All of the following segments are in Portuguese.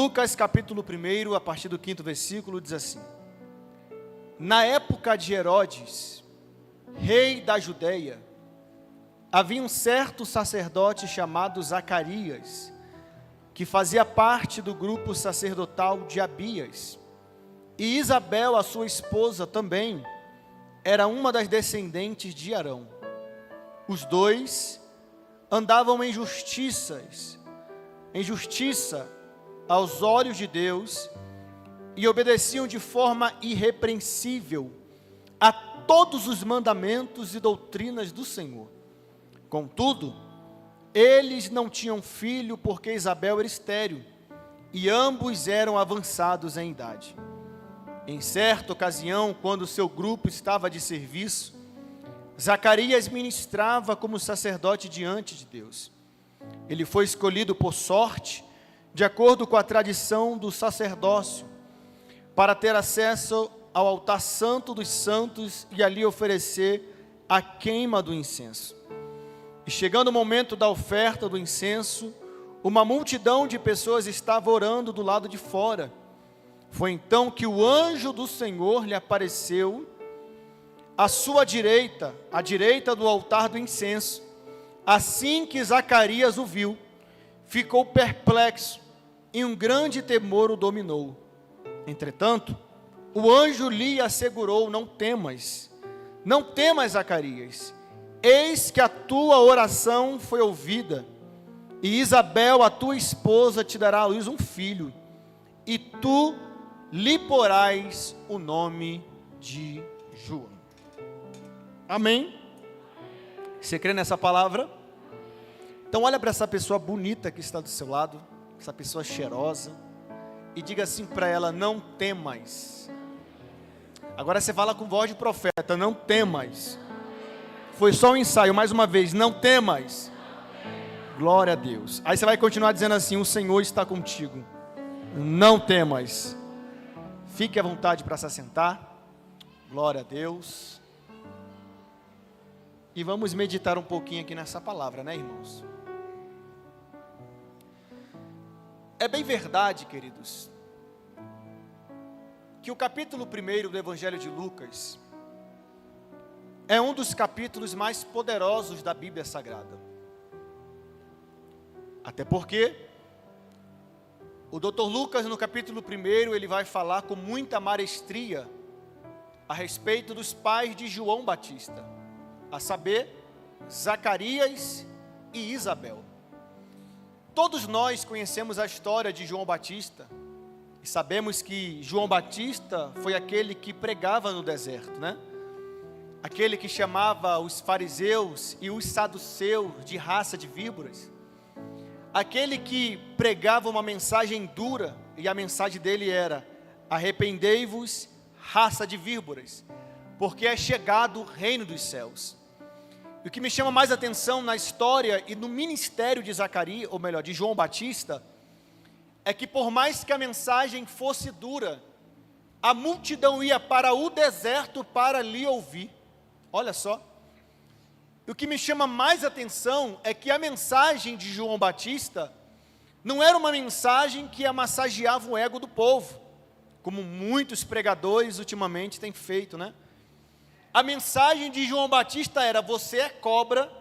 Lucas capítulo 1, a partir do 5º versículo, diz assim: Na época de Herodes, rei da Judeia, havia um certo sacerdote chamado Zacarias, que fazia parte do grupo sacerdotal de Abias, e Isabel, a sua esposa, também era uma das descendentes de Arão. Os dois andavam em justiça aos olhos de Deus, e obedeciam de forma irrepreensível a todos os mandamentos e doutrinas do Senhor. Contudo, eles não tinham filho, porque Isabel era estéril, e ambos eram avançados em idade. Em certa ocasião, quando seu grupo estava de serviço, Zacarias ministrava como sacerdote diante de Deus. Ele foi escolhido por sorte, de acordo com a tradição do sacerdócio, para ter acesso ao altar santo dos santos e ali oferecer a queima do incenso. E chegando o momento da oferta do incenso, uma multidão de pessoas estava orando do lado de fora. Foi então que o anjo do Senhor lhe apareceu à sua direita, à direita do altar do incenso. Assim que Zacarias o viu, ficou perplexo, e um grande temor o dominou. Entretanto, o anjo lhe assegurou: não temas, Zacarias, eis que a tua oração foi ouvida, e Isabel, a tua esposa, te dará à luz um filho, e tu lhe porás o nome de João. Amém? Você crê nessa palavra? Então olha para essa pessoa bonita que está do seu lado, essa pessoa cheirosa, e diga assim para ela: não temas. Agora você fala com voz de profeta: não temas. Foi só um ensaio, mais uma vez: não temas. Glória a Deus. Aí você vai continuar dizendo assim: o Senhor está contigo, não temas. Fique à vontade para se assentar. Glória a Deus. E vamos meditar um pouquinho aqui nessa palavra, né, irmãos? É bem verdade, queridos, que o capítulo 1 do Evangelho de Lucas é um dos capítulos mais poderosos da Bíblia Sagrada. Até porque o Dr. Lucas, no capítulo 1, ele vai falar com muita maestria a respeito dos pais de João Batista, a saber, Zacarias e Isabel. Todos nós conhecemos a história de João Batista e sabemos que João Batista foi aquele que pregava no deserto, né? Aquele que chamava os fariseus e os saduceus de raça de víboras. Aquele que pregava uma mensagem dura, e a mensagem dele era: arrependei-vos, raça de víboras, porque é chegado o reino dos céus. E o que me chama mais atenção na história e no ministério de Zacarias, ou melhor, de João Batista, é que por mais que a mensagem fosse dura, a multidão ia para o deserto para lhe ouvir. Olha só. E o que me chama mais atenção é que a mensagem de João Batista não era uma mensagem que massageava o ego do povo, como muitos pregadores ultimamente têm feito, né? A mensagem de João Batista era: você é cobra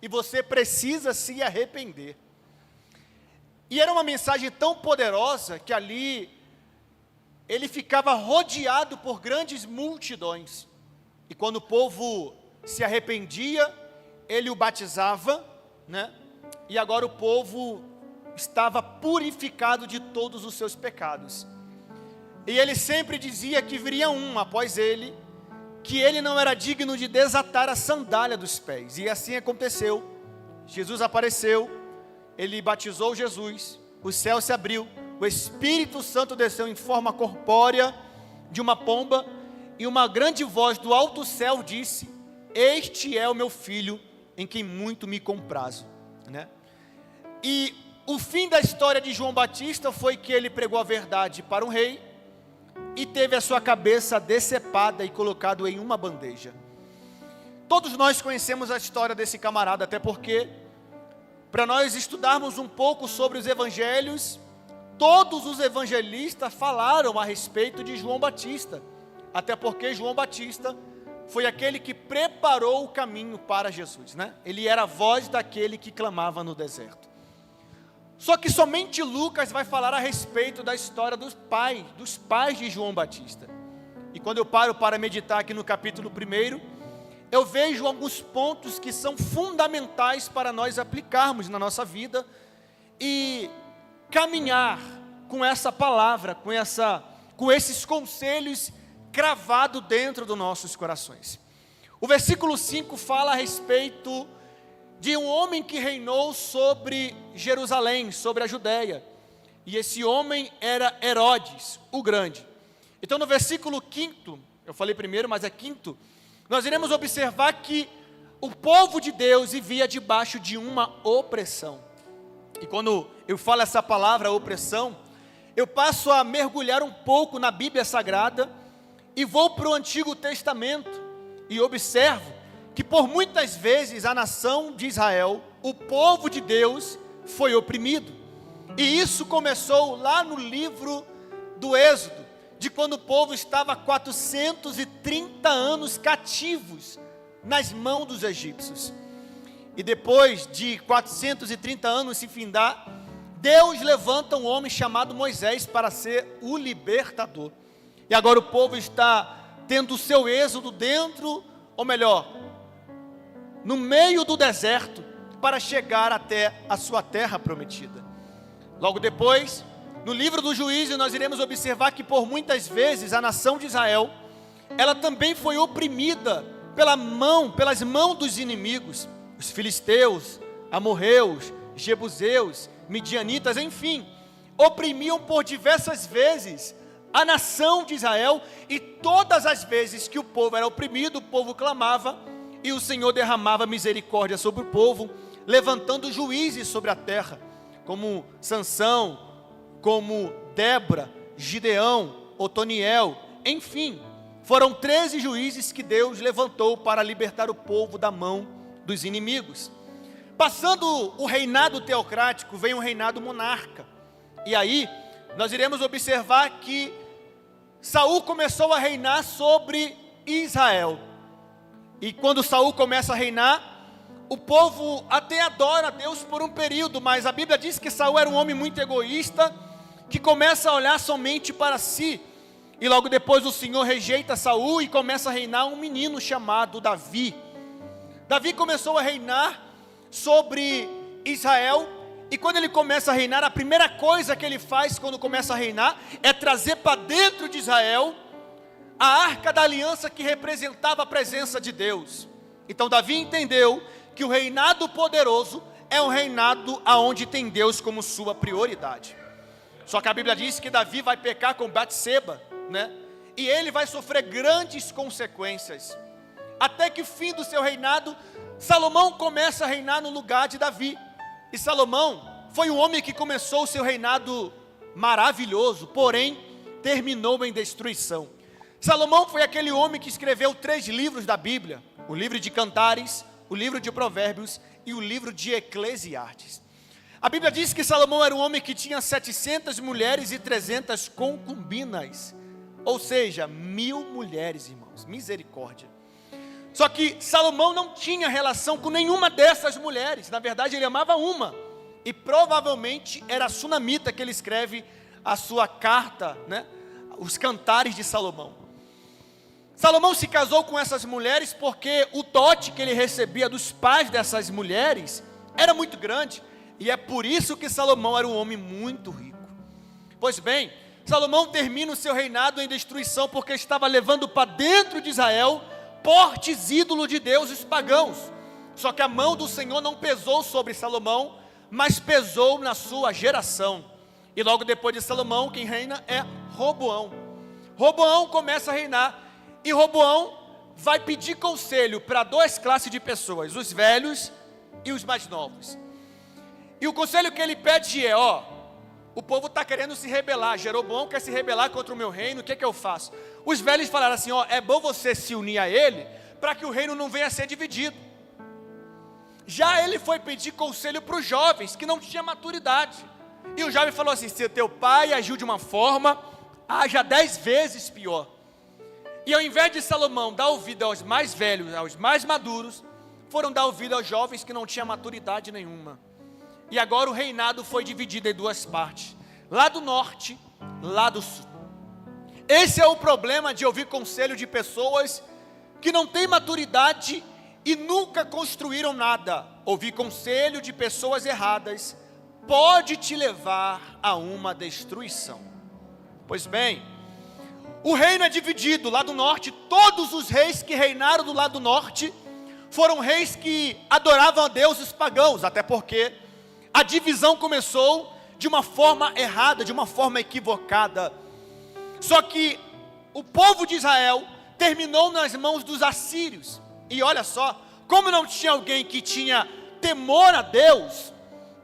e você precisa se arrepender. E era uma mensagem tão poderosa que ali ele ficava rodeado por grandes multidões. E quando o povo se arrependia, ele o batizava, né? E agora o povo estava purificado de todos os seus pecados. E ele sempre dizia que viria um após ele, que ele não era digno de desatar a sandália dos pés. E assim aconteceu. Jesus apareceu, ele batizou Jesus, o céu se abriu, o Espírito Santo desceu em forma corpórea de uma pomba, e uma grande voz do alto céu disse: este é o meu filho, em quem muito me comprazo, né? E o fim da história de João Batista foi que ele pregou a verdade para um rei, e teve a sua cabeça decepada e colocado em uma bandeja. Todos nós conhecemos a história desse camarada, até porque, para nós estudarmos um pouco sobre os evangelhos, todos os evangelistas falaram a respeito de João Batista, até porque João Batista foi aquele que preparou o caminho para Jesus, né? Ele era a voz daquele que clamava no deserto. Só que somente Lucas vai falar a respeito da história dos pais de João Batista. E quando eu paro para meditar aqui no capítulo 1, eu vejo alguns pontos que são fundamentais para nós aplicarmos na nossa vida e caminhar com essa palavra, com esses conselhos cravado dentro dos nossos corações. O versículo 5 fala a respeito de um homem que reinou sobre Jerusalém, sobre a Judéia. E esse homem era Herodes, o Grande. Então no versículo 5, eu falei primeiro, mas é 5, nós iremos observar que o povo de Deus vivia debaixo de uma opressão. E quando eu falo essa palavra opressão, eu passo a mergulhar um pouco na Bíblia Sagrada e vou para o Antigo Testamento e observo que por muitas vezes a nação de Israel, o povo de Deus, foi oprimido. E isso começou lá no livro do Êxodo, de quando o povo estava 430 anos cativos nas mãos dos egípcios. E depois de 430 anos se findar, Deus levanta um homem chamado Moisés para ser o libertador. E agora o povo está tendo o seu êxodo dentro, ou melhor, no meio do deserto, para chegar até a sua terra prometida. Logo depois, no livro do Juízo, nós iremos observar que por muitas vezes a nação de Israel, ela também foi oprimida pelas mãos dos inimigos, os filisteus, amorreus, jebuseus, midianitas, enfim, oprimiam por diversas vezes a nação de Israel, e todas as vezes que o povo era oprimido, o povo clamava, e o Senhor derramava misericórdia sobre o povo, levantando juízes sobre a terra, como Sansão, como Débora, Gideão, Otoniel, enfim, foram 13 juízes que Deus levantou para libertar o povo da mão dos inimigos. Passando o reinado teocrático, vem um reinado monarca, e aí nós iremos observar que Saul começou a reinar sobre Israel. E quando Saul começa a reinar, o povo até adora a Deus por um período, mas a Bíblia diz que Saul era um homem muito egoísta, que começa a olhar somente para si. E logo depois o Senhor rejeita Saul e começa a reinar um menino chamado Davi. Davi começou a reinar sobre Israel. E quando ele começa a reinar, a primeira coisa que ele faz quando começa a reinar é trazer para dentro de Israel a arca da aliança que representava a presença de Deus. Então Davi entendeu que o reinado poderoso é um reinado aonde tem Deus como sua prioridade. Só que a Bíblia diz que Davi vai pecar com Batseba, né? E ele vai sofrer grandes consequências. Até que fim do seu reinado, Salomão começa a reinar no lugar de Davi. E Salomão foi um homem que começou o seu reinado maravilhoso, porém terminou em destruição. Salomão foi aquele homem que escreveu 3 livros da Bíblia: o livro de Cantares, o livro de Provérbios e o livro de Eclesiastes. A Bíblia diz que Salomão era um homem que tinha 700 mulheres e 300 concubinas, ou seja, 1000 mulheres, irmãos, misericórdia. Só que Salomão não tinha relação com nenhuma dessas mulheres. Na verdade ele amava uma, e provavelmente era a sunamita que ele escreve a sua carta, né? Os Cantares de Salomão. Salomão se casou com essas mulheres porque o dote que ele recebia dos pais dessas mulheres era muito grande, e é por isso que Salomão era um homem muito rico. Pois bem, Salomão termina o seu reinado em destruição porque estava levando para dentro de Israel portes ídolos de deuses pagãos. Só que a mão do Senhor não pesou sobre Salomão, mas pesou na sua geração. E logo depois de Salomão, quem reina é Roboão. Roboão começa a reinar, e Roboão vai pedir conselho para 2 classes de pessoas: os velhos e os mais novos. E o conselho que ele pede é: o povo está querendo se rebelar, Jeroboão quer se rebelar contra o meu reino, o que é que eu faço? Os velhos falaram assim: é bom você se unir a ele, para que o reino não venha a ser dividido. Já ele foi pedir conselho para os jovens, que não tinham maturidade. E o jovem falou assim: se teu pai agiu de uma forma, haja 10 vezes pior. E ao invés de Salomão dar ouvido aos mais velhos, aos mais maduros, foram dar ouvido aos jovens que não tinham maturidade nenhuma. E agora o reinado foi dividido em duas partes, lá do norte, lá do sul. Esse é o problema de ouvir conselho de pessoas que não têm maturidade e nunca construíram nada. Ouvir conselho de pessoas erradas pode te levar a uma destruição. Pois bem, o reino é dividido, lá do norte. Todos os reis que reinaram do lado norte foram reis que adoravam a deuses pagãos, até porque a divisão começou de uma forma errada, de uma forma equivocada. Só que o povo de Israel terminou nas mãos dos assírios. E olha só, como não tinha alguém que tinha temor a Deus,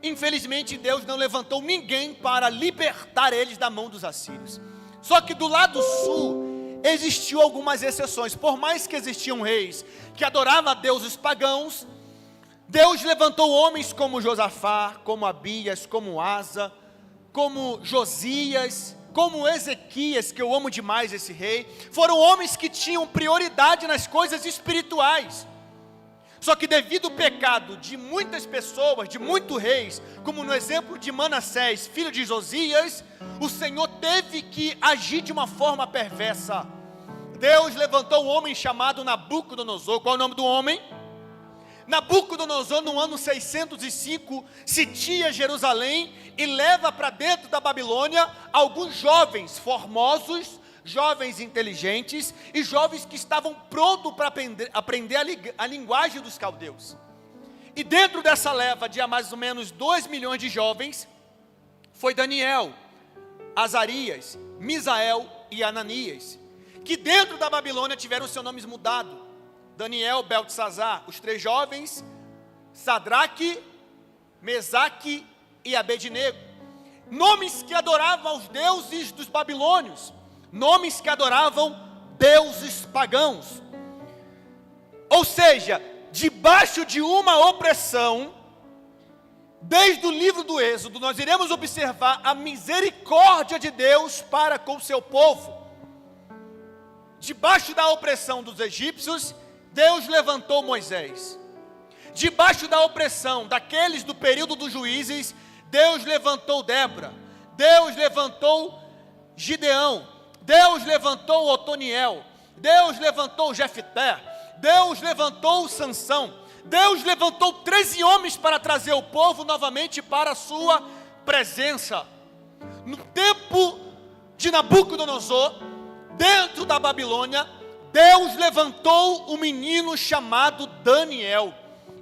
infelizmente Deus não levantou ninguém para libertar eles da mão dos assírios. Só que do lado sul existiu algumas exceções. Por mais que existiam reis que adoravam a deuses pagãos, Deus levantou homens como Josafá, como Abias, como Asa, como Josias, como Ezequias, que eu amo demais esse rei. Foram homens que tinham prioridade nas coisas espirituais. Só que devido ao pecado de muitas pessoas, de muitos reis, como no exemplo de Manassés, filho de Josias, o Senhor teve que agir de uma forma perversa. Deus levantou um homem chamado Nabucodonosor. Qual é o nome do homem? Nabucodonosor, no ano 605, sitia Jerusalém e leva para dentro da Babilônia alguns jovens formosos, jovens inteligentes e jovens que estavam prontos para aprender a linguagem dos caldeus. E dentro dessa leva de mais ou menos 2 milhões de jovens, foi Daniel, Azarias, Misael e Ananias, que dentro da Babilônia tiveram seus nomes mudados. Daniel, Beltesazar, os 3 jovens, Sadraque, Mesaque e Abednego. Nomes que adoravam os deuses dos babilônios, nomes que adoravam deuses pagãos. Ou seja, debaixo de uma opressão, desde o livro do Êxodo, nós iremos observar a misericórdia de Deus para com o seu povo. Debaixo da opressão dos egípcios, Deus levantou Moisés. Debaixo da opressão daqueles do período dos juízes, Deus levantou Débora. Deus levantou Gideão. Deus levantou Otoniel. Deus levantou Jefté. Deus levantou Sansão. Deus levantou 13 homens para trazer o povo novamente para a sua presença. No tempo de Nabucodonosor, dentro da Babilônia, Deus levantou um menino chamado Daniel.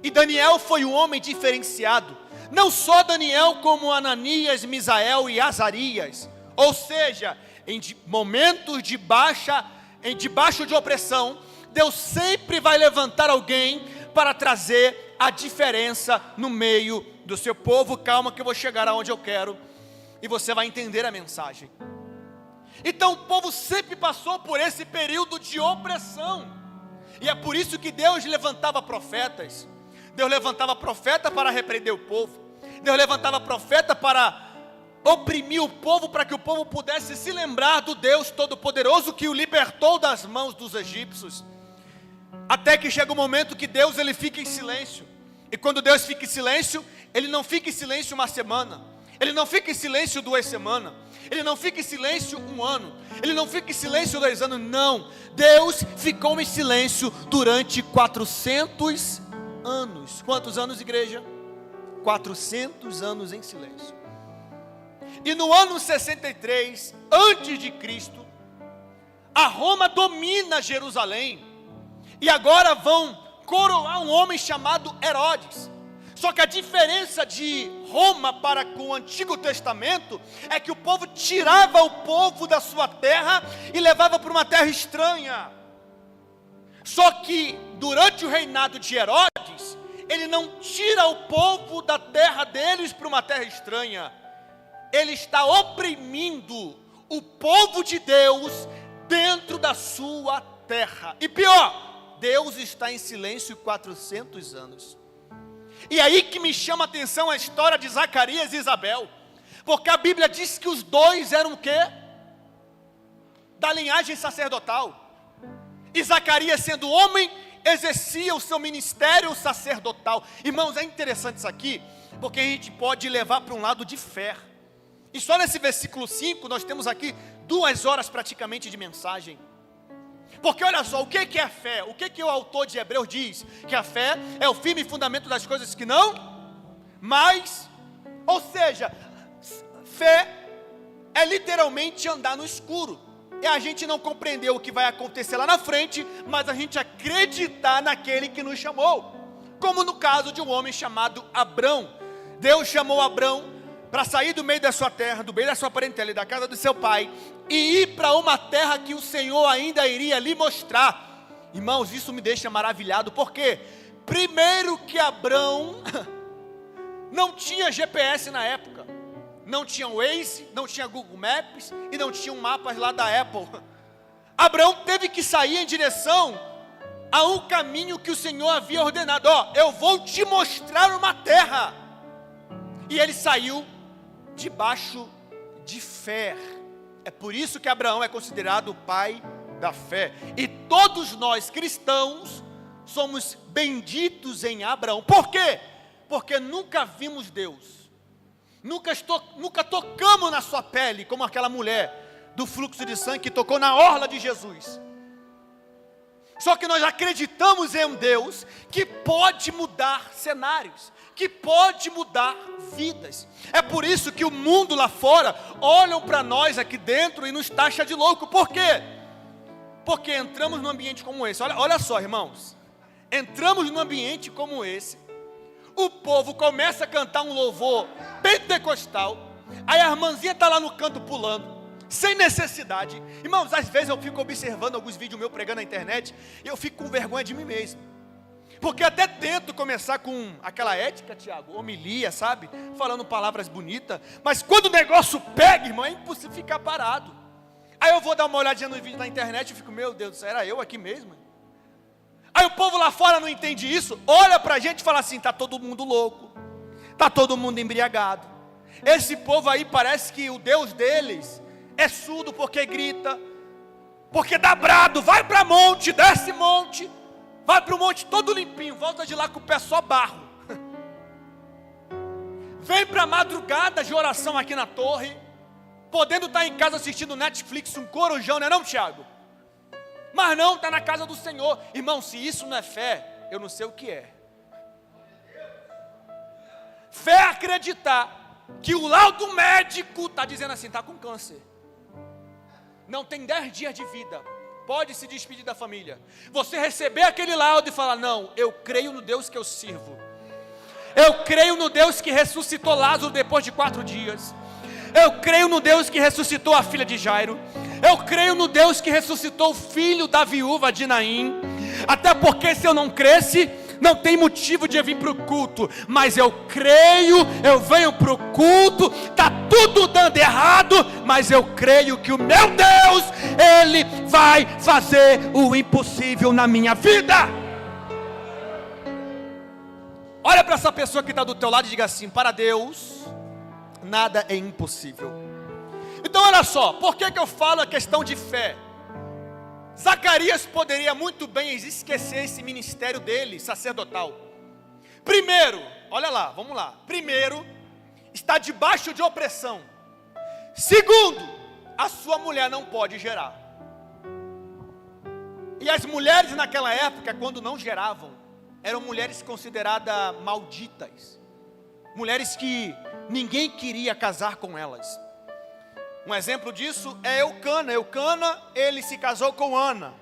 E Daniel foi um homem diferenciado. Não só Daniel, como Ananias, Misael e Azarias. Ou seja, em momentos debaixo de opressão, Deus sempre vai levantar alguém para trazer a diferença no meio do seu povo. Calma que eu vou chegar aonde eu quero e você vai entender a mensagem. Então o povo sempre passou por esse período de opressão. E é por isso que Deus levantava profetas. Deus levantava profeta para repreender o povo. Deus levantava profeta para oprimir o povo, para que o povo pudesse se lembrar do Deus Todo-Poderoso que o libertou das mãos dos egípcios. Até que chega o momento que Deus ele fica em silêncio. E quando Deus fica em silêncio, Ele não fica em silêncio uma semana. Ele não fica em silêncio 2 semanas. Ele não fica em silêncio 1 ano. Ele não fica em silêncio 2 anos. Não. Deus ficou em silêncio durante 400 anos. Quantos anos, igreja? 400 anos em silêncio. E no ano 63, antes de Cristo, a Roma domina Jerusalém. E agora vão coroar um homem chamado Herodes. Só que a diferença de Roma para com o Antigo Testamento é que o povo tirava o povo da sua terra e levava para uma terra estranha. Só que durante o reinado de Herodes, ele não tira o povo da terra deles para uma terra estranha. Ele está oprimindo o povo de Deus dentro da sua terra. E pior, Deus está em silêncio 400 anos. E aí que me chama a atenção a história de Zacarias e Isabel. Porque a Bíblia diz que os dois eram o quê? Da linhagem sacerdotal. E Zacarias, sendo homem, exercia o seu ministério sacerdotal. Irmãos, é interessante isso aqui, porque a gente pode levar para um lado de fé. E só nesse versículo 5, nós temos aqui 2 horas praticamente de mensagem. Porque olha só, o que é fé? O que o autor de Hebreus diz? Que a fé é o firme fundamento das coisas que não, mas, ou seja, fé é literalmente andar no escuro. É a gente não compreender o que vai acontecer lá na frente, mas a gente acreditar naquele que nos chamou. Como no caso de um homem chamado Abrão. Deus chamou Abrão para sair do meio da sua terra, do meio da sua parentela e da casa do seu pai, e ir para uma terra que o Senhor ainda iria lhe mostrar. Irmãos, isso me deixa maravilhado, porque primeiro que Abrão não tinha GPS na época, não tinha Waze, não tinha Google Maps e não tinha mapas lá da Apple. Abrão teve que sair em direção a um caminho que o Senhor havia ordenado. Eu vou te mostrar uma terra. E ele saiu debaixo de fé. É por isso que Abraão é considerado o pai da fé. E todos nós cristãos somos benditos em Abraão. Por quê? Porque nunca vimos Deus. Nunca tocamos na sua pele, como aquela mulher do fluxo de sangue que tocou na orla de Jesus. Só que nós acreditamos em um Deus que pode mudar cenários, que pode mudar vidas. É por isso que o mundo lá fora olham para nós aqui dentro e nos taxa de louco. Por quê? Porque entramos num ambiente como esse. Olha só, irmãos. Entramos num ambiente como esse. O povo começa a cantar um louvor pentecostal. Aí a irmãzinha está lá no canto pulando, sem necessidade. Irmãos, às vezes eu fico observando alguns vídeos meus pregando na internet, e eu fico com vergonha de mim mesmo. Porque até tento começar com aquela ética, Tiago, homilia, sabe? Falando palavras bonitas. Mas quando o negócio pega, irmão, é impossível ficar parado. Aí eu vou dar uma olhadinha no vídeo na internet e fico, meu Deus do céu, era eu aqui mesmo? Aí o povo lá fora não entende isso, olha pra gente e fala assim, tá todo mundo louco, tá todo mundo embriagado. Esse povo aí parece que o Deus deles é surdo porque grita, porque dá brado, vai para monte, desce monte, vai para o monte todo limpinho, volta de lá com o pé só barro. Vem para madrugada de oração aqui na torre, podendo estar em casa assistindo Netflix, um corujão, não é não, Tiago? Mas não, está na casa do Senhor. Irmão, se isso não é fé, eu não sei o que é. Fé é acreditar que o laudo médico está dizendo assim, está com câncer, não tem 10 dias de vida, pode se despedir da família. Você receber aquele laudo e falar, não, eu creio no Deus que eu sirvo. Eu creio no Deus que ressuscitou Lázaro depois de 4 dias. Eu creio no Deus que ressuscitou a filha de Jairo. Eu creio no Deus que ressuscitou o filho da viúva de Naim. Até porque se eu não cresce, não tem motivo de eu vir para o culto. Mas eu creio, eu venho para o culto, está tudo dando errado, mas eu creio que o meu Deus, Ele vai fazer o impossível na minha vida. Olha para essa pessoa que está do teu lado e diga assim, para Deus, nada é impossível. Então olha só, por que eu falo a questão de fé? Zacarias poderia muito bem esquecer esse ministério dele, sacerdotal. Primeiro, olha lá, vamos lá. Primeiro, está debaixo de opressão. Segundo, a sua mulher não pode gerar. E as mulheres naquela época, quando não geravam, eram mulheres consideradas malditas. Mulheres que ninguém queria casar com elas. Um exemplo disso é Eucana. Eucana, ele se casou com Ana.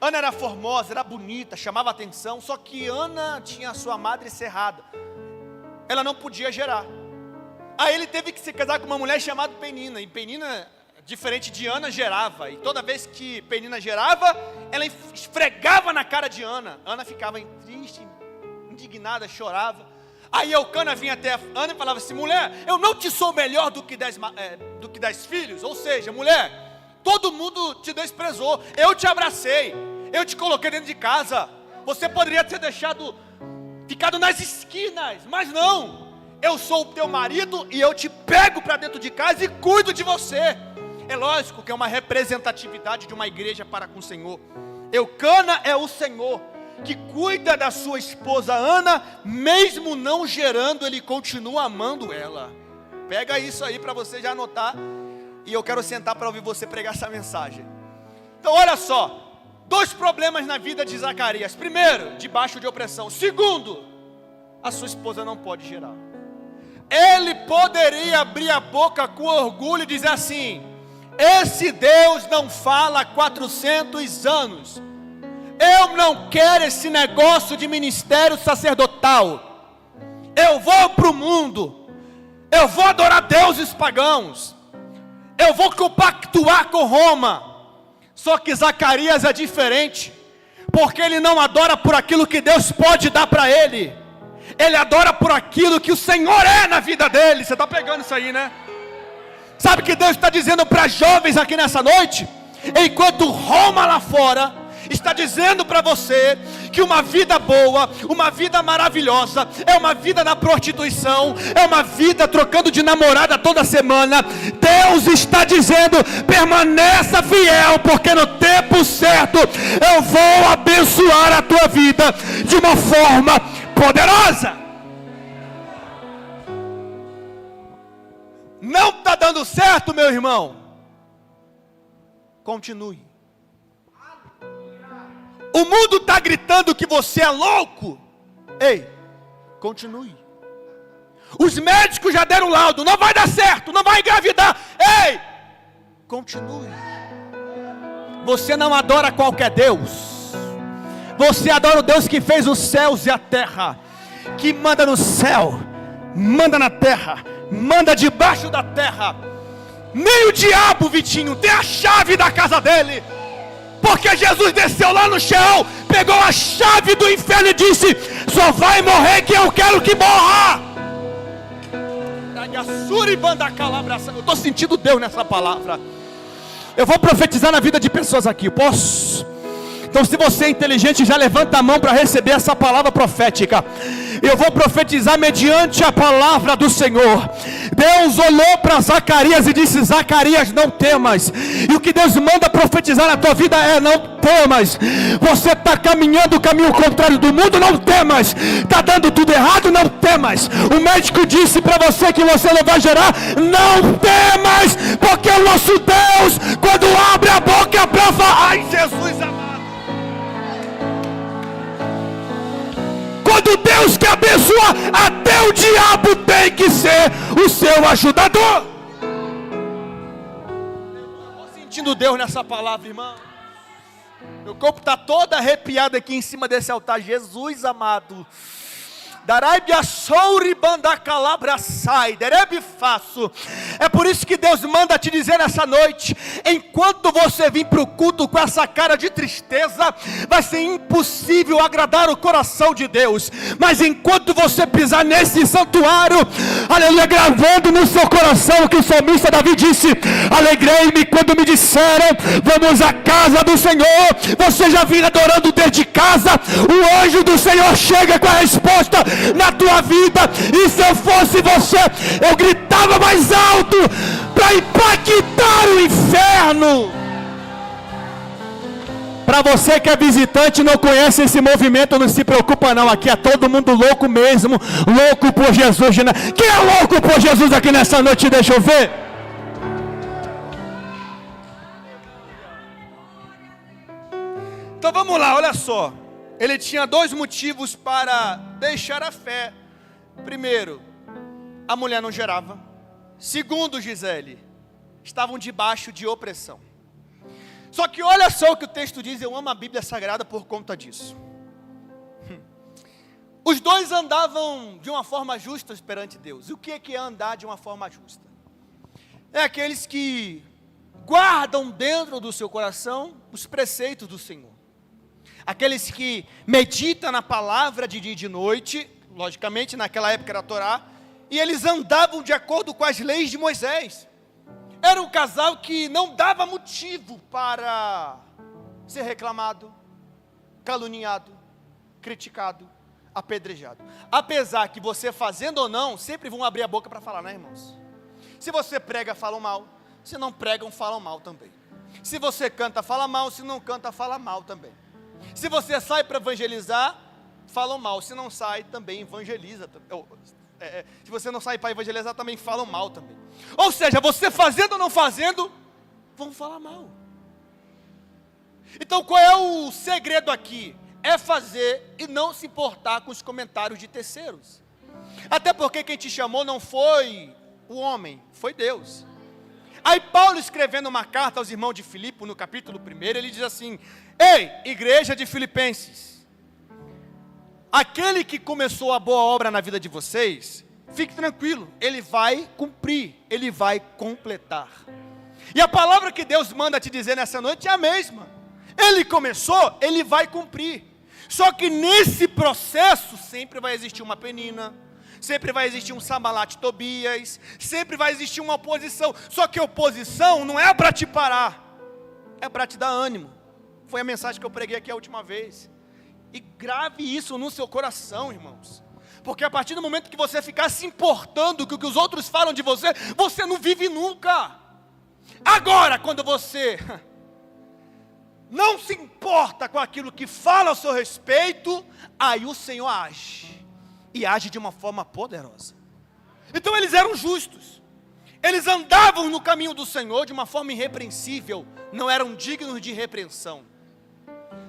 Ana era formosa, era bonita, chamava atenção. Só que Ana tinha a sua madre cerrada. Ela não podia gerar. Aí ele teve que se casar com uma mulher chamada Penina. E Penina, diferente de Ana, gerava. E toda vez que Penina gerava, ela esfregava na cara de Ana. Ana ficava triste, indignada, chorava. Aí Eucana vinha até Ana e falava assim, mulher, eu não te sou melhor do que 10 filhos. Ou seja, mulher, todo mundo te desprezou, eu te abracei, eu te coloquei dentro de casa. Você poderia ter ficado nas esquinas, mas não. eu sou o teu marido e eu te pego para dentro de casa e cuido de você. É lógico que é uma representatividade de uma igreja para com o Senhor. Eucana é o Senhor que cuida da sua esposa Ana, mesmo não gerando, ele continua amando ela. Pega isso aí para você já anotar, e eu quero sentar para ouvir você pregar essa mensagem. Então olha só, 2 problemas na vida de Zacarias. Primeiro, debaixo de opressão. Segundo, a sua esposa não pode gerar. Ele poderia abrir a boca com orgulho e dizer assim: esse Deus não fala há 400 anos. Eu não quero esse negócio de ministério sacerdotal. Eu vou para o mundo. Eu vou adorar deuses pagãos. Eu vou compactuar com Roma. Só que Zacarias é diferente, porque ele não adora por aquilo que Deus pode dar para ele. Ele adora por aquilo que o Senhor é na vida dele. Você está pegando isso aí, né? Sabe o que Deus está dizendo para jovens aqui nessa noite? Enquanto Roma lá fora está dizendo para você que uma vida boa, uma vida maravilhosa, é uma vida na prostituição, é uma vida trocando de namorada toda semana, Deus está dizendo: permaneça fiel, porque no tempo certo eu vou abençoar a tua vida de uma forma poderosa. Não está dando certo, meu irmão? Continue. O mundo está gritando que você é louco. Ei, continue. Os médicos já deram laudo: não vai dar certo, não vai engravidar. Ei, continue. Você não adora qualquer Deus. Você adora o Deus que fez os céus e a terra, que manda no céu, manda na terra, manda debaixo da terra. Nem o diabo, Vitinho, tem a chave da casa dele. Porque Jesus desceu lá no chão, pegou a chave do inferno e disse: só vai morrer quem eu quero que morra. Eu estou sentindo Deus nessa palavra. Eu vou profetizar na vida de pessoas aqui, posso? Então, se você é inteligente, já levanta a mão para receber essa palavra profética. Eu vou profetizar mediante a palavra do Senhor. Deus olhou para Zacarias e disse: Zacarias, não temas. E o que Deus manda profetizar na tua vida é: não temas. Você está caminhando o caminho contrário do mundo, não temas. Está dando tudo errado, não temas. O médico disse para você que você não vai gerar, não temas, porque o nosso Deus, quando abre a boca é para falar. Ai, Jesus amado. Quando Deus quer abençoar, até o diabo tem que ser o seu ajudador. Estou sentindo Deus nessa palavra, irmão. Meu corpo está todo arrepiado aqui em cima desse altar. Jesus amado. É por isso que Deus manda te dizer nessa noite: enquanto você vir para o culto com essa cara de tristeza, vai ser impossível agradar o coração de Deus. Mas enquanto você pisar nesse santuário, aleluia, gravando no seu coração o que o salmista Davi disse: alegrei-me quando me disseram, vamos à casa do Senhor. Você já vinha adorando desde casa, o anjo do Senhor chega com a resposta na tua vida. E se eu fosse você, eu gritava mais alto para impactar o inferno. Para você que é visitante e não conhece esse movimento, não se preocupa não. Aqui é todo mundo louco mesmo, louco por Jesus. Quem é louco por Jesus aqui nessa noite? Deixa eu ver. Então vamos lá, olha só. Ele tinha 2 motivos para deixar a fé. Primeiro, a mulher não gerava. Segundo, Gisele, estavam debaixo de opressão. Só que olha só o que o texto diz. Eu amo a Bíblia Sagrada por conta disso. Os 2 andavam de uma forma justa perante Deus. E o que é andar de uma forma justa? É aqueles que guardam dentro do seu coração os preceitos do Senhor. Aqueles que meditam na palavra de dia e de noite, logicamente naquela época era a Torá, e eles andavam de acordo com as leis de Moisés. Era um casal que não dava motivo para ser reclamado, caluniado, criticado, apedrejado. Apesar que você fazendo ou não, sempre vão abrir a boca para falar, né, irmãos? Se você prega, falam mal. Se não pregam, falam mal também. Se você canta, fala mal. Se não canta, fala mal também. Se você sai para evangelizar, falam mal. Se não sai, também evangeliza. Se você não sai para evangelizar, também falam mal também. Ou seja, você fazendo ou não fazendo, vão falar mal. Então qual é o segredo aqui? É fazer e não se importar com os comentários de terceiros. Até porque quem te chamou não foi o homem, foi Deus. Aí Paulo, escrevendo uma carta aos irmãos de Filipe, no capítulo 1, ele diz assim: ei, igreja de Filipenses, aquele que começou a boa obra na vida de vocês, fique tranquilo, ele vai cumprir, ele vai completar. E a palavra que Deus manda te dizer nessa noite é a mesma. Ele começou, ele vai cumprir. Só que nesse processo sempre vai existir uma penina, sempre vai existir um Sambalat Tobias, sempre vai existir uma oposição. Só que oposição não é para te parar, é para te dar ânimo. Foi a mensagem que eu preguei aqui a última vez. E grave isso no seu coração, irmãos. Porque a partir do momento que você ficar se importando com o que os outros falam de você, você não vive nunca. Agora, quando você não se importa com aquilo que fala ao seu respeito, aí o Senhor age. E age de uma forma poderosa. Então eles eram justos. Eles andavam no caminho do Senhor de uma forma irrepreensível. Não eram dignos de repreensão.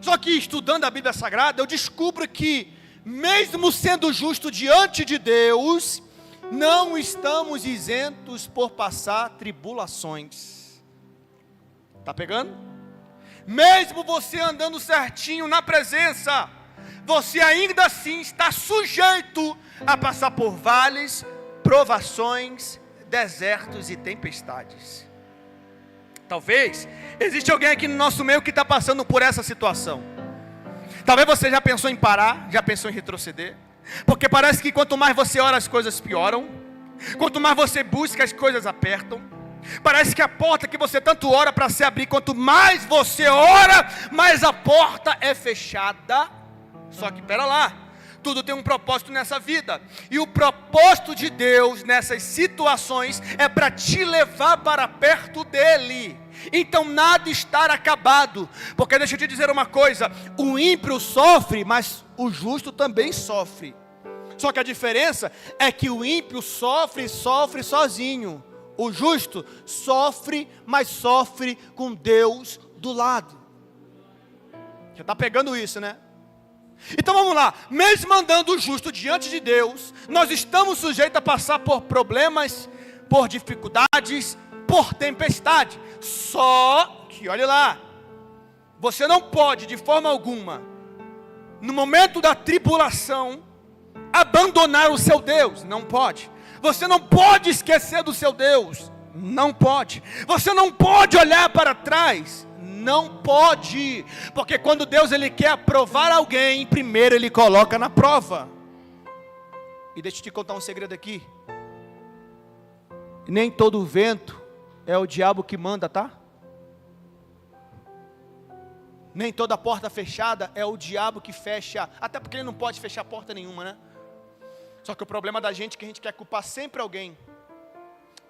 Só que estudando a Bíblia Sagrada, eu descubro que, mesmo sendo justo diante de Deus, não estamos isentos por passar tribulações. Está pegando? Mesmo você andando certinho na presença, você ainda assim está sujeito a passar por vales, provações, desertos e tempestades. Talvez existe alguém aqui no nosso meio que está passando por essa situação. Talvez você já pensou em parar, já pensou em retroceder, porque parece que quanto mais você ora as coisas pioram, quanto mais você busca as coisas apertam. Parece que a porta que você tanto ora para se abrir, quanto mais você ora, mais a porta é fechada. Só que pera lá, tudo tem um propósito nessa vida, e o propósito de Deus nessas situações é para te levar para perto dEle. Então nada está acabado, porque deixa eu te dizer uma coisa: o ímpio sofre, mas o justo também sofre. Só que a diferença é que o ímpio sofre sozinho. O justo sofre, mas sofre com Deus do lado. Já está pegando isso, né? Então vamos lá, mesmo andando o justo diante de Deus, nós estamos sujeitos a passar por problemas, por dificuldades, por tempestade. Só que, olha lá, você não pode de forma alguma, no momento da tribulação, abandonar o seu Deus. Não pode. Você não pode esquecer do seu Deus. Não pode. Você não pode olhar para trás. Não pode. Porque quando Deus ele quer aprovar alguém, primeiro ele coloca na prova. E deixa eu te contar um segredo aqui. Nem todo vento é o diabo que manda, tá? Nem toda porta fechada é o diabo que fecha. Até porque ele não pode fechar porta nenhuma, né? Só que o problema da gente é que a gente quer culpar sempre alguém.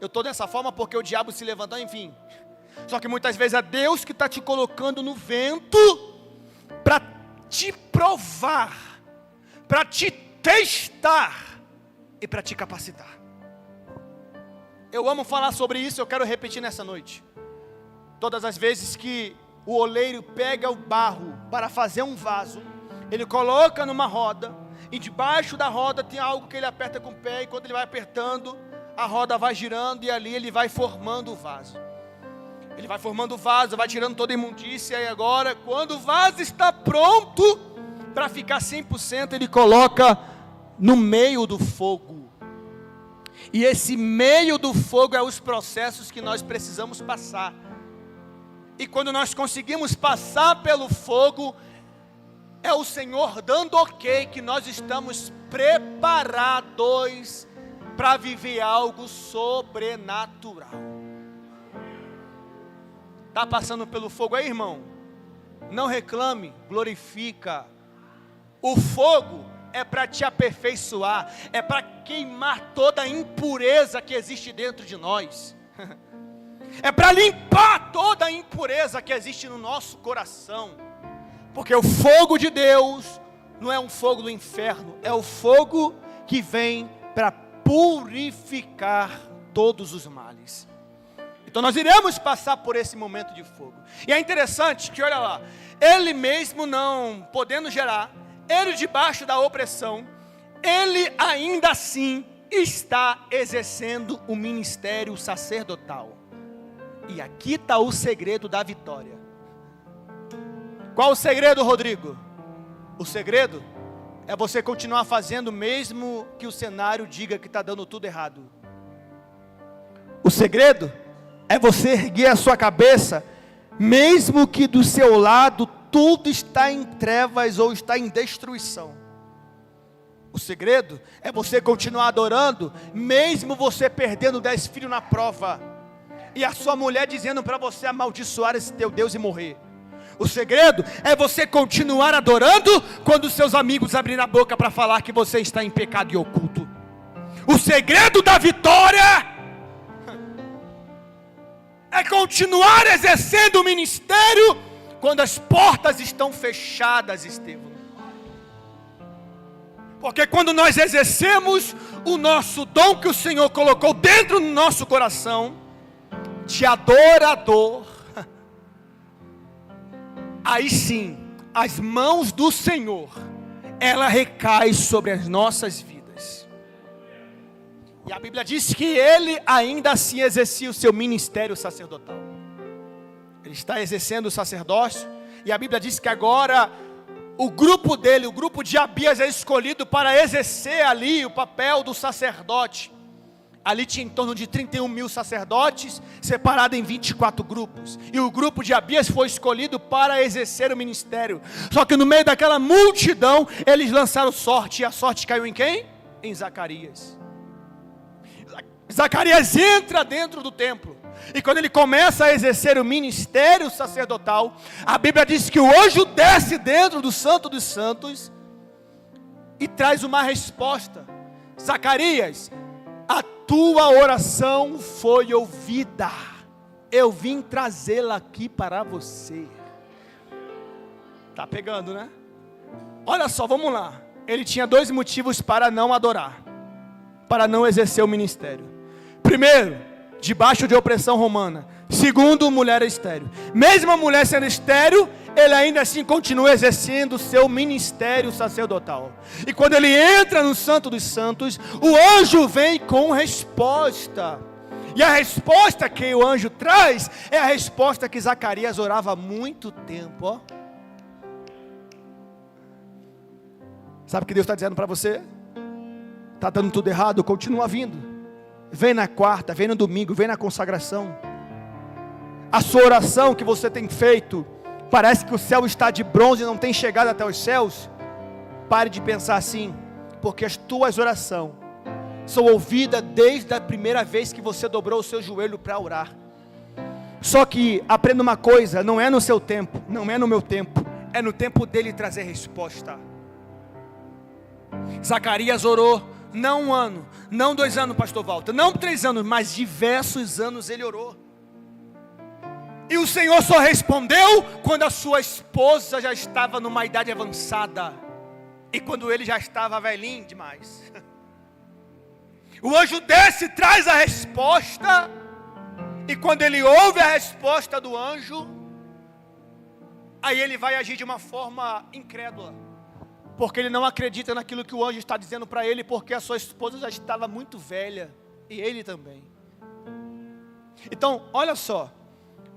Eu estou dessa forma porque o diabo se levantou, enfim. Só que muitas vezes é Deus que está te colocando no vento para te provar, para te testar e para te capacitar. Eu amo falar sobre isso, eu quero repetir nessa noite. Todas as vezes que o oleiro pega o barro para fazer um vaso, ele coloca numa roda, e debaixo da roda tem algo que ele aperta com o pé, e quando ele vai apertando, a roda vai girando, e ali ele vai formando o vaso. Ele vai formando o vaso, vai tirando toda a imundícia, e agora, quando o vaso está pronto, para ficar 100%, ele coloca no meio do fogo. E esse meio do fogo é os processos que nós precisamos passar. E quando nós conseguimos passar pelo fogo, é o Senhor dando ok que nós estamos preparados para viver algo sobrenatural. Está passando pelo fogo aí, irmão? Não reclame, glorifica. O fogo é para te aperfeiçoar, é para queimar toda a impureza que existe dentro de nós. É para limpar toda a impureza que existe no nosso coração. Porque o fogo de Deus não é um fogo do inferno, é o fogo que vem para purificar todos os males. Então nós iremos passar por esse momento de fogo. E é interessante que, olha lá, ele mesmo não podendo gerar, ele debaixo da opressão, ele ainda assim está exercendo o ministério sacerdotal. E aqui está o segredo da vitória. Qual o segredo, Rodrigo? O segredo é você continuar fazendo mesmo que o cenário diga que está dando tudo errado. O segredo é você erguer a sua cabeça, mesmo que do seu lado tudo está em trevas ou está em destruição. O segredo é você continuar adorando, mesmo você perdendo 10 filhos na prova, e a sua mulher dizendo para você amaldiçoar esse teu Deus e morrer. O segredo é você continuar adorando, quando seus amigos abrirem a boca para falar que você está em pecado e oculto. O segredo da vitória é continuar exercendo o ministério, quando as portas estão fechadas, Estevão. Porque quando nós exercemos o nosso dom que o Senhor colocou dentro do nosso coração, de adorador, aí sim, as mãos do Senhor, ela recai sobre as nossas vidas. E a Bíblia diz que ele ainda assim exercia o seu ministério sacerdotal. Ele está exercendo o sacerdócio, e a Bíblia diz que agora o grupo dele, o grupo de Abias, é escolhido para exercer ali o papel do sacerdote. Ali tinha em torno de 31 mil sacerdotes, separados em 24 grupos. E o grupo de Abias foi escolhido para exercer o ministério. Só que no meio daquela multidão, eles lançaram sorte. E a sorte caiu em quem? Em Zacarias. Zacarias entra dentro do templo. E quando ele começa a exercer o ministério sacerdotal, a Bíblia diz que o anjo desce dentro do Santo dos Santos e traz uma resposta. Zacarias, a tua oração foi ouvida. Eu vim trazê-la aqui para você. Tá pegando, né? Olha só, vamos lá. Ele tinha 2 motivos para não adorar, para não exercer o ministério. Primeiro, debaixo de opressão romana. Segundo, mulher estéril. Mesmo a mulher sendo estéril, ele ainda assim continua exercendo o seu ministério sacerdotal. E quando ele entra no Santo dos Santos, o anjo vem com resposta. E a resposta que o anjo traz é a resposta que Zacarias orava há muito tempo. Ó. Sabe o que Deus está dizendo para você? Está dando tudo errado? Continua vindo. Vem na quarta, vem no domingo, vem na consagração. A sua oração que você tem feito, parece que o céu está de bronze e não tem chegado até os céus. Pare de pensar assim, porque as tuas orações são ouvidas desde a primeira vez que você dobrou o seu joelho para orar. Só que aprenda uma coisa, não é no seu tempo, não é no meu tempo, é no tempo dele trazer resposta. Zacarias orou, não 1 ano, não 2 anos, pastor Walter, não 3 anos, mas diversos anos ele orou. E o Senhor só respondeu quando a sua esposa já estava numa idade avançada, e quando ele já estava velhinho demais. O anjo desce e traz a resposta, e quando ele ouve a resposta do anjo, aí ele vai agir de uma forma incrédula, porque ele não acredita naquilo que o anjo está dizendo para ele, porque a sua esposa já estava muito velha, e ele também. Então, olha só,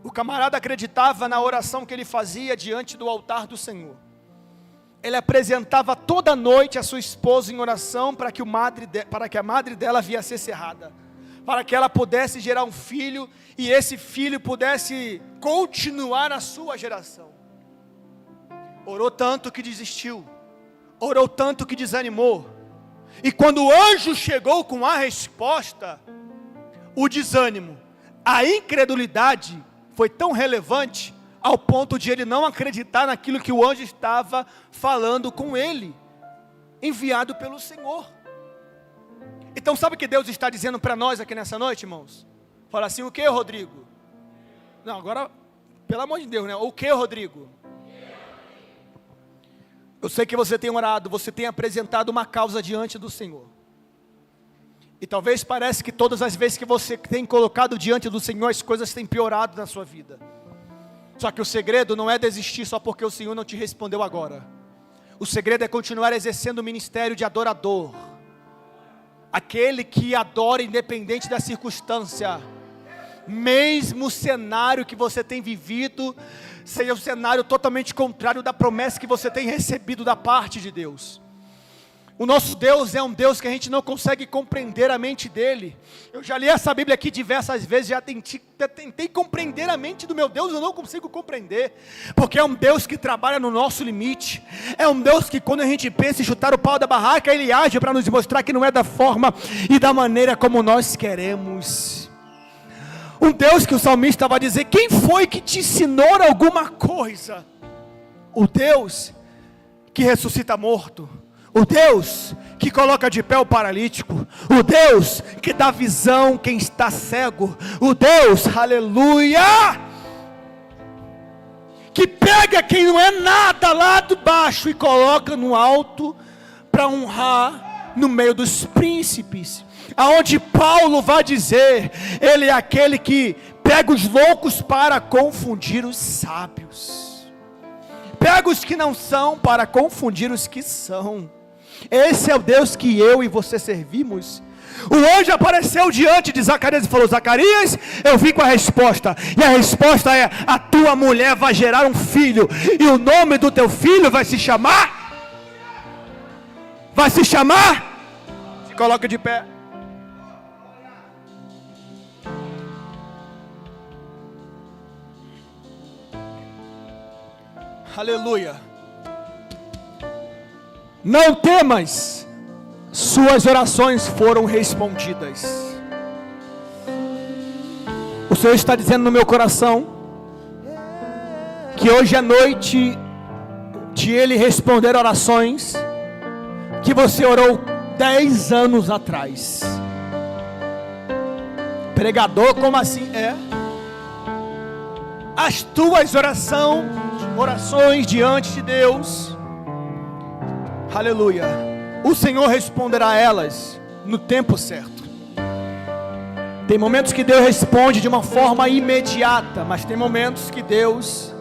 o camarada acreditava na oração que ele fazia diante do altar do Senhor. Ele apresentava toda noite a sua esposa em oração para que a madre dela viesse a ser cerrada, para que ela pudesse gerar um filho, e esse filho pudesse continuar a sua geração. Orou tanto que desistiu, orou tanto que desanimou, e quando o anjo chegou com a resposta, o desânimo, a incredulidade foi tão relevante ao ponto de ele não acreditar naquilo que o anjo estava falando com ele. enviado pelo Senhor. Então sabe o que Deus está dizendo para nós aqui nessa noite, irmãos? Fala assim, o que, Rodrigo? Não, agora, pelo amor de Deus, né? O que, Rodrigo? Eu sei que você tem orado, você tem apresentado uma causa diante do Senhor. E talvez pareça que todas as vezes que você tem colocado diante do Senhor, as coisas têm piorado na sua vida. Só que o segredo não é desistir só porque o Senhor não te respondeu agora. O segredo é continuar exercendo o ministério de adorador. Aquele que adora independente da circunstância. Mesmo o cenário que você tem vivido seja um cenário totalmente contrário da promessa que você tem recebido da parte de Deus. O nosso Deus é um Deus que a gente não consegue compreender a mente dele. Eu já li essa Bíblia aqui diversas vezes, já tentei compreender a mente do meu Deus, eu não consigo compreender, porque é um Deus que trabalha no nosso limite, é um Deus que quando a gente pensa em chutar o pau da barraca, Ele age para nos mostrar que não é da forma e da maneira como nós queremos. Um Deus que o salmista vai dizer, quem foi que te ensinou alguma coisa? O Deus que ressuscita morto, o Deus que coloca de pé o paralítico, o Deus que dá visão quem está cego, o Deus, aleluia, que pega quem não é nada lá de baixo e coloca no alto para honrar no meio dos príncipes. Aonde Paulo vai dizer, ele é aquele que pega os loucos para confundir os sábios, pega os que não são para confundir os que são. Esse é o Deus que eu e você servimos. O anjo apareceu diante de Zacarias e falou, Zacarias, eu vim com a resposta, e a resposta é, a tua mulher vai gerar um filho, e o nome do teu filho vai se chamar, se coloca de pé. Aleluia. Não temas, suas orações foram respondidas. O Senhor está dizendo no meu coração, que hoje é noite de Ele responder orações, que você orou 10 anos atrás. Pregador, como assim? As tuas orações diante de Deus, aleluia, o Senhor responderá a elas no tempo certo. Tem momentos que Deus responde de uma forma imediata, mas tem momentos que Deus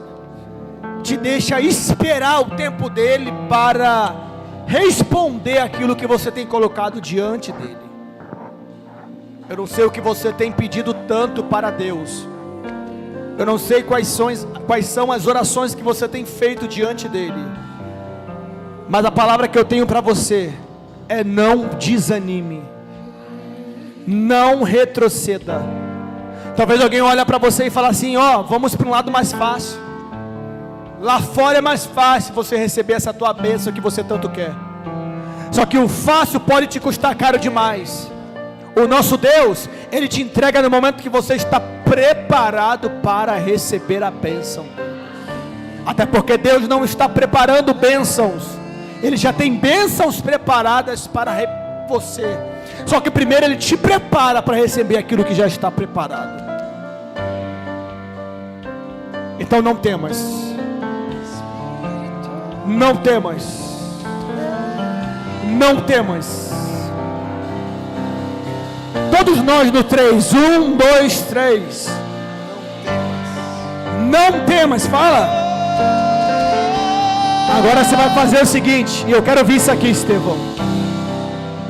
te deixa esperar o tempo dele para responder aquilo que você tem colocado diante dele. Eu não sei o que você tem pedido tanto para Deus, eu não sei quais são as orações que você tem feito diante dele, mas a palavra que eu tenho para você é: não desanime, não retroceda. Talvez alguém olhe para você e fale assim: vamos para um lado mais fácil. Lá fora é mais fácil você receber essa tua bênção que você tanto quer. Só que o fácil pode te custar caro demais. O nosso Deus, Ele te entrega no momento que você está preparado para receber a bênção. Até porque Deus não está preparando bênçãos, Ele já tem bênçãos preparadas para você. Só que primeiro Ele te prepara para receber aquilo que já está preparado. Então não temas, não temas, não temas. Todos nós no 3, 1, 2, 3. Não temas, fala. Agora você vai fazer o seguinte, e eu quero ouvir isso aqui, Estevão.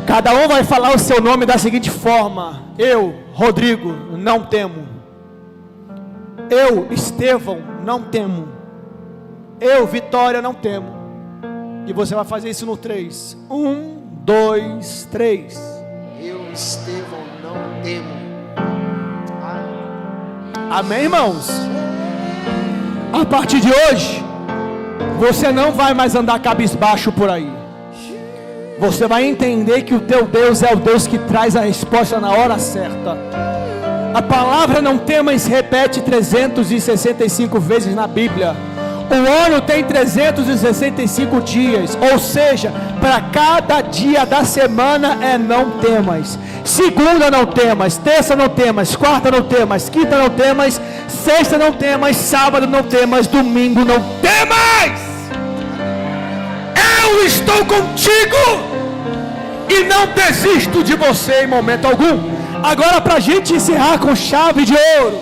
Cada um vai falar o seu nome da seguinte forma: eu, Rodrigo, não temo. Eu, Estevão, não temo. Eu, Vitória, não temo. E você vai fazer isso no 3. 1, 2, 3. Eu, Estevão, não temo. Amém, irmãos? A partir de hoje, você não vai mais andar cabisbaixo por aí. Você vai entender que o teu Deus é o Deus que traz a resposta na hora certa. A palavra não temas repete 365 vezes na Bíblia. O ano tem 365 dias, ou seja, para cada dia da semana não temas. Segunda não temas, terça não temas, quarta não temas, quinta não temas, sexta não temas, sábado não temas, domingo não temas. Eu estou contigo e não desisto de você em momento algum. Agora, para a gente encerrar com chave de ouro,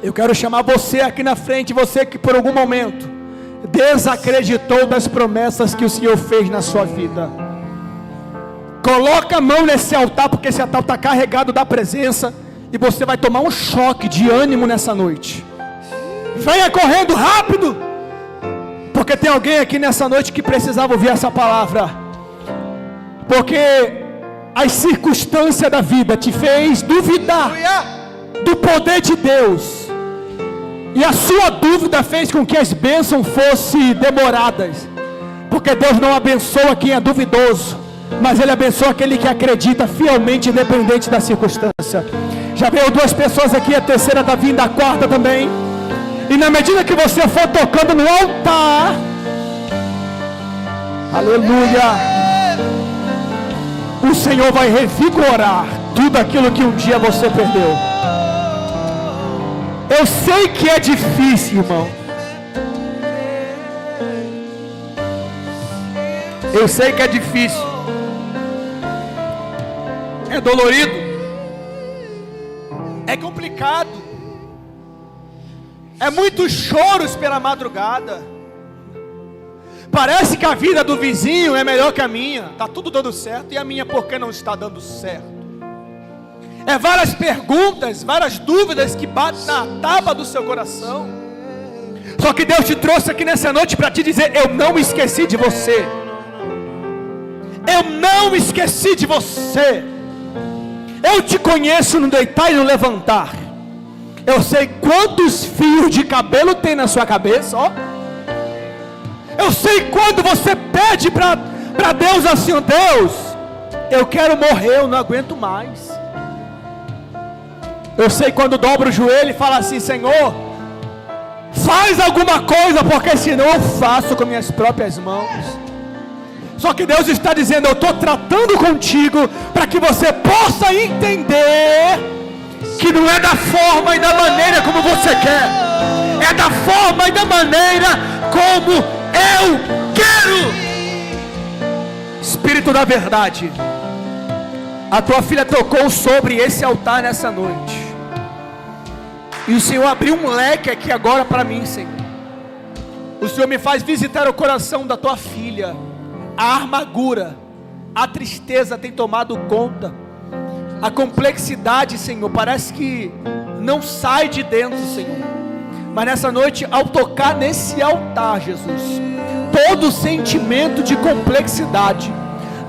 eu quero chamar você aqui na frente, você que por algum momento desacreditou das promessas que o Senhor fez na sua vida. Coloca a mão nesse altar, porque esse altar está carregado da presença, e você vai tomar um choque de ânimo nessa noite. Venha correndo rápido, porque tem alguém aqui nessa noite que precisava ouvir essa palavra, porque as circunstâncias da vida te fez duvidar do poder de Deus, e a sua dúvida fez com que as bênçãos fossem demoradas, porque Deus não abençoa quem é duvidoso, mas Ele abençoa aquele que acredita fielmente, independente da circunstância. Já veio 2 pessoas aqui, a terceira está vindo, a quarta também. E na medida que você for tocando no altar, aleluia, o Senhor vai revigorar tudo aquilo que um dia você perdeu. Eu sei que é difícil, irmão. Eu sei que é difícil. É dolorido. É complicado. É muitos choros pela madrugada. Parece que a vida do vizinho é melhor que a minha. Está tudo dando certo. E a minha por que não está dando certo? É várias perguntas, várias dúvidas que batem na tábua do seu coração. Só que Deus te trouxe aqui nessa noite para te dizer: eu não esqueci de você. Eu não esqueci de você. Eu te conheço no deitar e no levantar. Eu sei quantos fios de cabelo tem na sua cabeça, ó. Eu sei quando você pede para Deus assim: ó, Deus, eu quero morrer, eu não aguento mais. Eu sei quando dobra o joelho e fala assim: Senhor, faz alguma coisa, porque senão eu faço com minhas próprias mãos. Só que Deus está dizendo: eu estou tratando contigo para que você possa entender que não é da forma e da maneira como você quer, é da forma e da maneira como eu quero. Espírito da verdade, a tua filha tocou sobre esse altar nessa noite, e o Senhor abriu um leque aqui agora para mim, Senhor. O Senhor me faz visitar o coração da tua filha. A amargura, a tristeza tem tomado conta. A complexidade, Senhor, parece que não sai de dentro, Senhor. Mas nessa noite, ao tocar nesse altar, Jesus, todo sentimento de complexidade,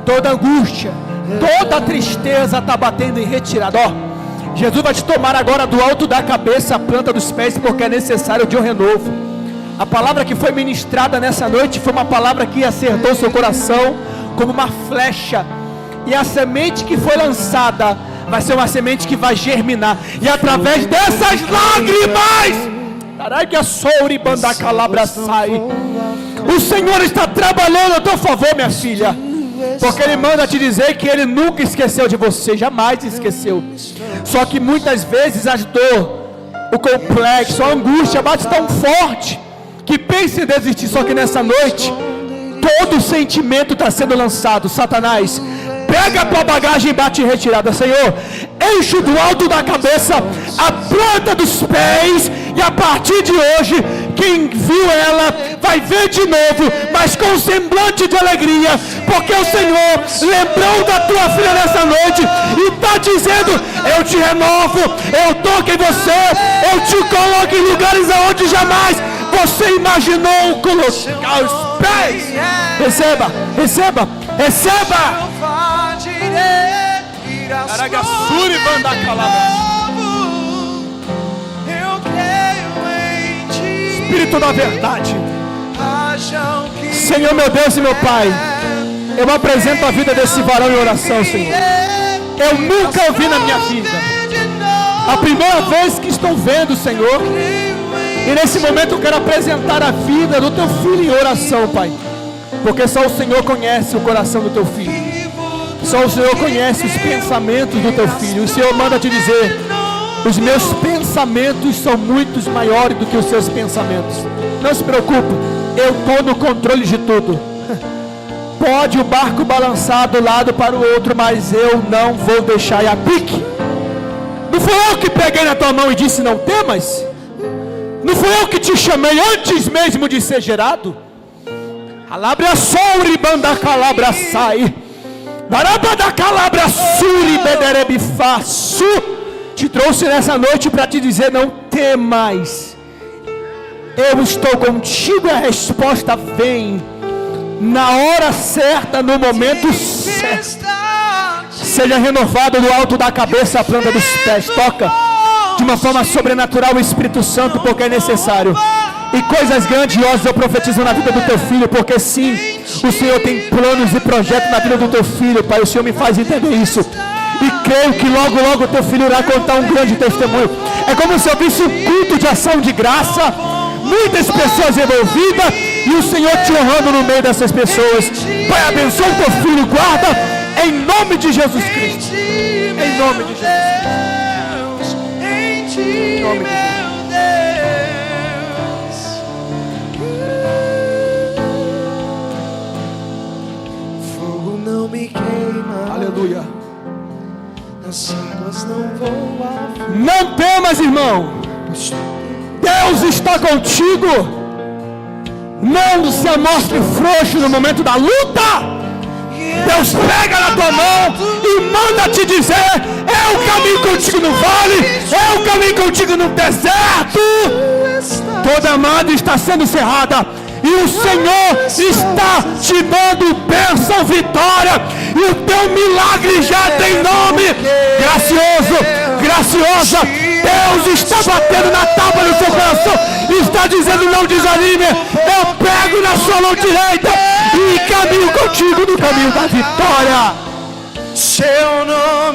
toda angústia, toda tristeza está batendo em retirada. Ó, Jesus vai te tomar agora do alto da cabeça à planta dos pés, porque é necessário de um renovo. A palavra que foi ministrada nessa noite foi uma palavra que acertou seu coração como uma flecha, e a semente que foi lançada vai ser uma semente que vai germinar, e através dessas lágrimas, o Senhor está trabalhando a teu favor, minha filha, porque Ele manda te dizer que Ele nunca esqueceu de você, jamais esqueceu. Só que muitas vezes as dor, o complexo, a angústia bate tão forte que pensa em desistir. Só que nessa noite todo sentimento está sendo lançado. Satanás, pega a tua bagagem e bate em retirada. Senhor, enche do alto da cabeça a planta dos pés, e a partir de hoje quem viu ela vai ver de novo, mas com um semblante de alegria, porque o Senhor lembrou da tua filha nessa noite e está dizendo: eu te renovo, eu toco em você, eu te coloco em lugares aonde jamais você imaginou colocar os pés. Receba, receba, receba. Aragassuri Bandacalaba. Espírito da verdade, Senhor, meu Deus e meu Pai, eu apresento a vida desse varão em oração, Senhor. Eu nunca ouvi na minha vida, a primeira vez que estou vendo, Senhor. E nesse momento eu quero apresentar a vida do teu filho em oração, Pai. Porque só o Senhor conhece o coração do teu filho. Só o Senhor conhece os pensamentos do teu filho. O Senhor manda te dizer: os meus pensamentos são muito maiores do que os seus pensamentos. Não se preocupe, eu estou no controle de tudo. Pode o barco balançar do lado para o outro, mas eu não vou deixar ir a pique. Não foi eu que peguei na tua mão e disse: não temas? Não foi eu que te chamei antes mesmo de ser gerado? Alabra sori banda calabra sai. Daraba da calabra suri bederebifaçu. Te trouxe nessa noite para te dizer: não temas. Eu estou contigo e a resposta vem na hora certa, no momento certo. Seja renovado do alto da cabeça à planta dos pés. Toca de uma forma sobrenatural o Espírito Santo, porque é necessário. E coisas grandiosas eu profetizo na vida do teu filho, porque sim, o Senhor tem planos e projetos na vida do teu filho, Pai. O Senhor me faz entender isso. E creio que logo, logo o teu filho irá contar um grande testemunho. É como se eu visse um culto de ação de graça, muitas pessoas envolvidas, e o Senhor te honrando no meio dessas pessoas. Pai, abençoa o teu filho, guarda, em nome de Jesus Cristo. Em nome de Jesus Cristo. Em nome de Jesus. Fogo não me queima. Aleluia. As águas não voam. Não temas, irmão. Deus está contigo. Não se amostre frouxo no momento da luta. Deus pega na tua mão e manda te dizer: é o caminho contigo no vale, é o caminho contigo no deserto. Toda amada está sendo cerrada, e o Senhor está te dando bênção, vitória, e o teu milagre já tem nome. Gracioso, graciosa, Deus está batendo na tábua do seu coração e está dizendo: não desanime, eu pego na sua mão direita e caminho contigo no caminho da vitória. Seu nome